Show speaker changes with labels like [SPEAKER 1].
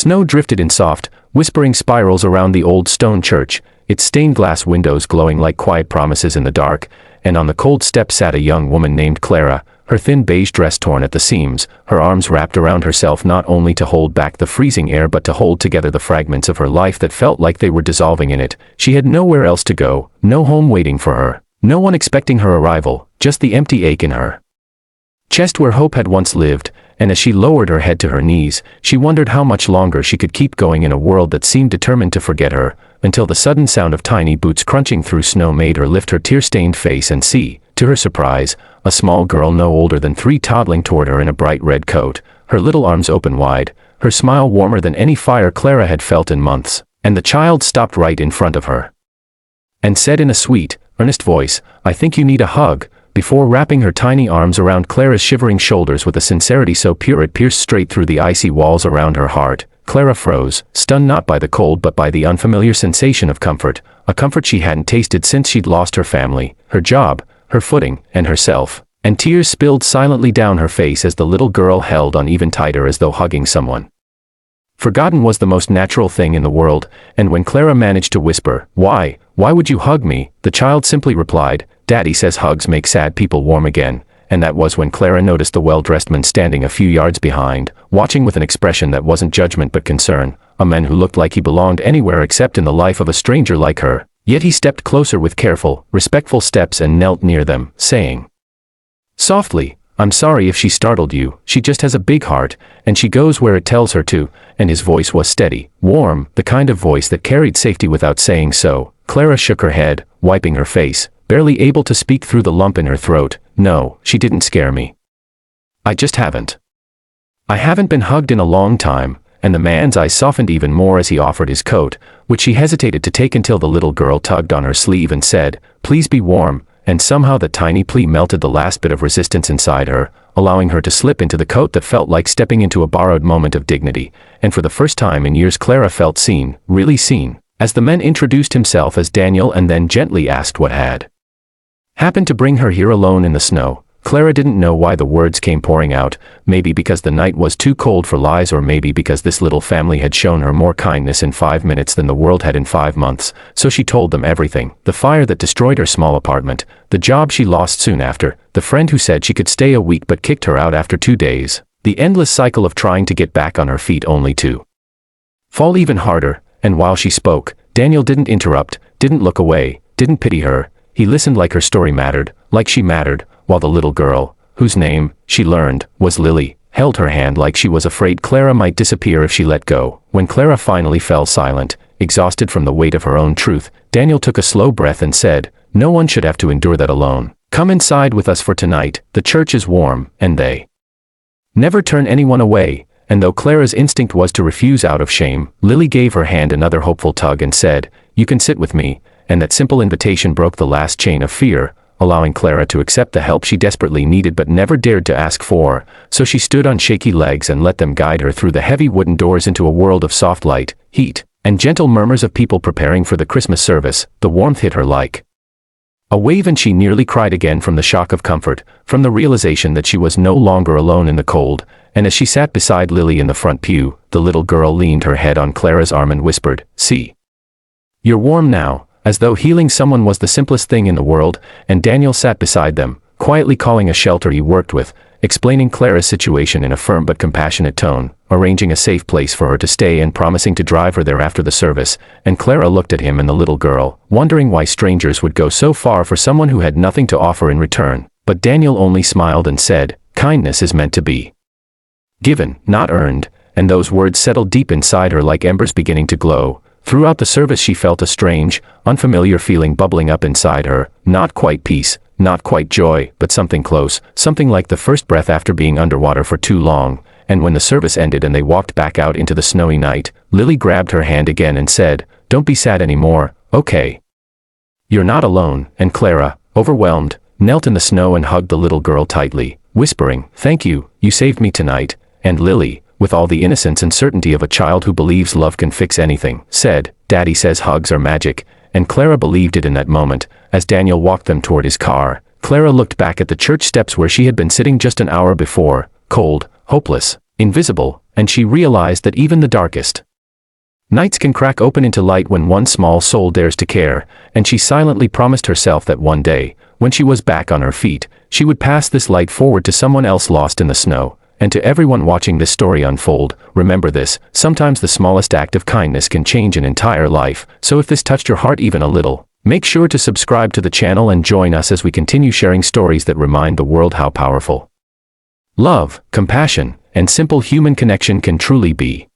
[SPEAKER 1] Snow drifted in soft, whispering spirals around the old stone church, its stained glass windows glowing like quiet promises in the dark, and on the cold steps sat a young woman named Clara, her thin beige dress torn at the seams, her arms wrapped around herself not only to hold back the freezing air but to hold together the fragments of her life that felt like they were dissolving in it. She had nowhere else to go, no home waiting for her, no one expecting her arrival, just the empty ache in her chest where hope had once lived, and as she lowered her head to her knees, she wondered how much longer she could keep going in a world that seemed determined to forget her, until the sudden sound of tiny boots crunching through snow made her lift her tear-stained face and see, to her surprise, a small girl no older than 3 toddling toward her in a bright red coat, her little arms open wide, her smile warmer than any fire Clara had felt in months, and the child stopped right in front of her and said in a sweet, earnest voice, "I think you need a hug," before wrapping her tiny arms around Clara's shivering shoulders with a sincerity so pure it pierced straight through the icy walls around her heart. Clara froze, stunned not by the cold but by the unfamiliar sensation of comfort, a comfort she hadn't tasted since she'd lost her family, her job, her footing, and herself, and tears spilled silently down her face as the little girl held on even tighter as though hugging someone forgotten was the most natural thing in the world, and when Clara managed to whisper, Why would you hug me?" the child simply replied, "Daddy says hugs make sad people warm again," and that was when Clara noticed the well-dressed man standing a few yards behind, watching with an expression that wasn't judgment but concern, a man who looked like he belonged anywhere except in the life of a stranger like her. Yet he stepped closer with careful, respectful steps and knelt near them, saying softly, "I'm sorry if she startled you, she just has a big heart, and she goes where it tells her to," and his voice was steady, warm, the kind of voice that carried safety without saying so. Clara shook her head, wiping her face, barely able to speak through the lump in her throat. "No, she didn't scare me. I just haven't. I haven't been hugged in a long time," and the man's eyes softened even more as he offered his coat, which she hesitated to take until the little girl tugged on her sleeve and said, "Please be warm," and somehow the tiny plea melted the last bit of resistance inside her, allowing her to slip into the coat that felt like stepping into a borrowed moment of dignity, and for the first time in years Clara felt seen, really seen, as the man introduced himself as Daniel and then gently asked what had happened to bring her here alone in the snow. Clara didn't know why the words came pouring out, maybe because the night was too cold for lies or maybe because this little family had shown her more kindness in 5 minutes than the world had in 5 months, so she told them everything, the fire that destroyed her small apartment, the job she lost soon after, the friend who said she could stay a week but kicked her out after 2 days, the endless cycle of trying to get back on her feet only to fall even harder, and while she spoke, Daniel didn't interrupt, didn't look away, didn't pity her, he listened like her story mattered, like she mattered, while the little girl, whose name, she learned, was Lily, held her hand like she was afraid Clara might disappear if she let go. When Clara finally fell silent, exhausted from the weight of her own truth, Daniel took a slow breath and said, "No one should have to endure that alone. Come inside with us for tonight, the church is warm, and they never turn anyone away." And though Clara's instinct was to refuse out of shame, Lily gave her hand another hopeful tug and said, "You can sit with me," and that simple invitation broke the last chain of fear, allowing Clara to accept the help she desperately needed but never dared to ask for, so she stood on shaky legs and let them guide her through the heavy wooden doors into a world of soft light, heat, and gentle murmurs of people preparing for the Christmas service. The warmth hit her like a wave and she nearly cried again from the shock of comfort, from the realization that she was no longer alone in the cold, and as she sat beside Lily in the front pew, the little girl leaned her head on Clara's arm and whispered, "See, you're warm now," as though healing someone was the simplest thing in the world, and Daniel sat beside them, quietly calling a shelter he worked with, explaining Clara's situation in a firm but compassionate tone, arranging a safe place for her to stay and promising to drive her there after the service, and Clara looked at him and the little girl, wondering why strangers would go so far for someone who had nothing to offer in return, but Daniel only smiled and said, "Kindness is meant to be given, not earned," and those words settled deep inside her like embers beginning to glow. Throughout the service she felt a strange, unfamiliar feeling bubbling up inside her, not quite peace, not quite joy, but something close, something like the first breath after being underwater for too long, and when the service ended and they walked back out into the snowy night, Lily grabbed her hand again and said, "Don't be sad anymore, okay? You're not alone," and Clara, overwhelmed, knelt in the snow and hugged the little girl tightly, whispering, "Thank you, you saved me tonight," and Lily, with all the innocence and certainty of a child who believes love can fix anything, said, "Daddy says hugs are magic," and Clara believed it in that moment. As Daniel walked them toward his car, Clara looked back at the church steps where she had been sitting just an hour before, cold, hopeless, invisible, and she realized that even the darkest nights can crack open into light when one small soul dares to care, and she silently promised herself that one day, when she was back on her feet, she would pass this light forward to someone else lost in the snow. And to everyone watching this story unfold, remember this: sometimes the smallest act of kindness can change an entire life. So if this touched your heart even a little, make sure to subscribe to the channel and join us as we continue sharing stories that remind the world how powerful love, compassion, and simple human connection can truly be.